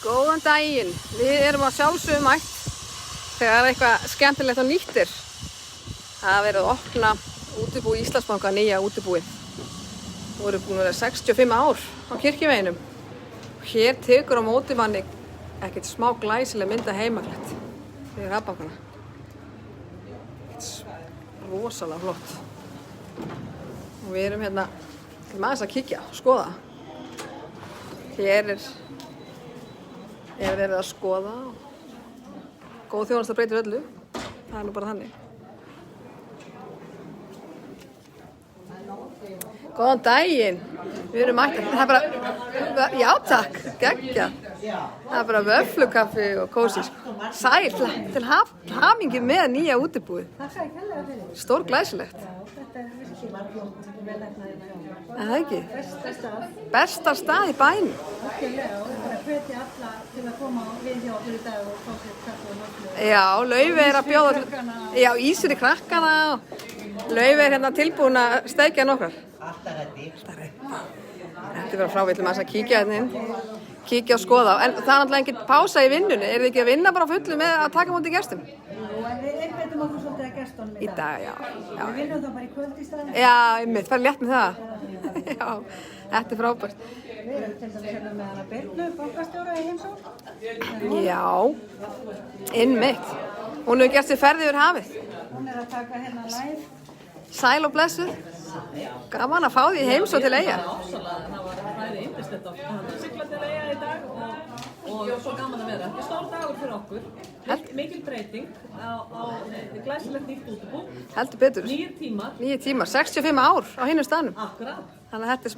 Góðan daginn, við erum að sjálfsögum mætt þegar eitthvað skemmtilegt og nýtt er. Það er verið að opna útibú Íslandsbanka, nýja útibúið. Nú eru búin að vera 65 ár á Kirkjuveginum. Hér tekur á móti manni ekkert smá glæsileg mynda heimaklætt fyrir Rafbankana. Rosalega flott. Og við erum hérna aðeins að kíkja og skoða. Hér er verið að skoða og góð þjónusta breytir öllu. Það er nú bara þannig. Góðan daginn. Við erum mættir. Það er bara, já takk, geggjað. Það er bara vöfflukaffi og kósí. Sæl, til hamingju með nýja útibúið. Stór glæsilegt. Þetta er virkilega flott, vel efnaði hérna. Það ekki? Besta stað. Besta stað í bænum. Virkilega, og bara hvetja alla til að koma við hjá okkur í dag og fá sér kaffi og vöfflur. Já, Laufey er að bjóða já, ís fyrir krakkana og Laufey er hérna tilbúin að steikja nokkrar. Alltaf reddi. Þetta er bara frá, við ætlum að kíkja hérna inn. Kíkja og skoða. En það er náttúrulega engin pása í vinnunni. Er þið ekki að vinna bara á fullu með að taka móti gestum? Jú, en við einbeitum okkur svolítið að gestunum Í dag, já. Við vinnum það bara í kvöld í staðinn. Já, einmitt, fara létt með það. Já, þetta er frábært. Við erum til dæmis hérna með hana Birnu, bankastjóra í heimsókn. Já, einmitt. Hún hefur gert sér ferð yfir hafið. Hún er að taka hérna live. Sæl og blessuð. Gaman að fá því heims og til Eyja. Það var yndislegt að sigla til Eyja í dag og svo gaman að vera. Þetta er stór dagur fyrir okkur. Mikil breyting á glæsilegt nýtt útibú. Heldur betur. 9 tímar. 9 tímar, 65 ár á hinum staðnum. Akkurat. Þannig að þetta er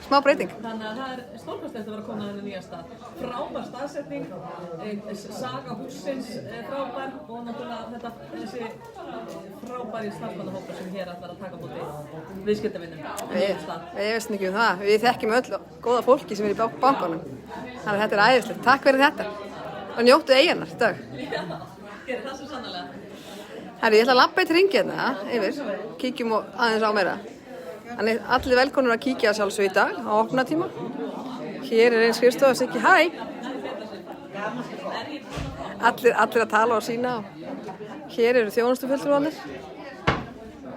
smá breyting. Þannig að það er stórkostlegt að vera komin á þennan nýja stað. Frábær staðsetning, saga hússins frábær og náttúrulega þessi frábæri starfsmannahópur sem hér ætlar að taka á móti viðskiptavinum. Við veistum ekki um það. Við þekkjum öll góða fólki sem er í bankanum. Þannig að þetta er æðislegt. Takk fyrir þetta. Og njóttu Eyjarnar í dag. Já, gerir það svo sannarlega. Herri, ég ætla að labba eitt hring hérna yfir. Kíkjum aðeins á meira. Þannig allir velkonur að kíkja sjálfsög í dag á opnatíma. Hér er einn skrifstofa sem ekki hæ. Allir að tala og sína. Hér eru þjónustufulltrúarnir.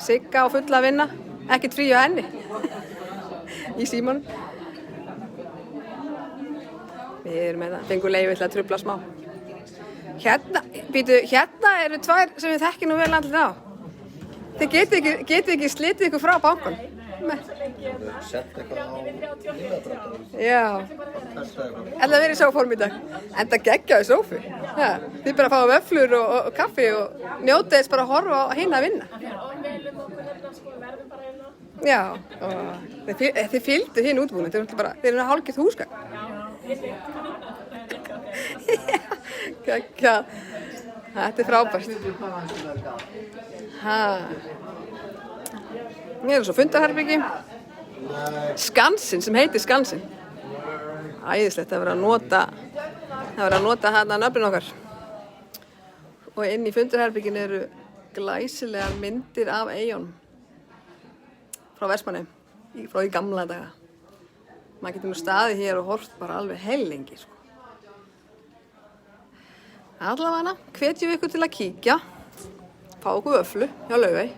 Sigga á fulla að vinna. Ekkert frí á henni. Í símanum. Við erum með það. Fengur leyfi til að trufla smá. Hérna eru tvær sem við þekkjum nú vel allir á. Þið getið ekki slitið ykkur frá bankan. Sett eitthvað á innadráttar. Já. Það verið sófórm í dag. En það geggjaði sófi. Ja. Þið bara fáið vöfflur og kaffi og njótið þess bara að horfa á hinn að vinna. Já. Og þið fylgdu hinn útbúinu. Þið eru hálfgert húsgagn. Geggjað. Þetta er frábært. Hér er svo fundarherbyggi. Skansin sem heitir Skansin. Æðislegt að vera að nota hérna nöfnin okkar. Og inn í fundarherbygginu eru glæsilegar myndir af Eyjunum. Frá Vestmannaeyjum, frá í gamla daga. Maður getur nú staðið hér og horft bara alveg heilengi, sko. Allavega hvetjum við ykkur til að kíkja. Fá okkur vöfflu hjá Laufey.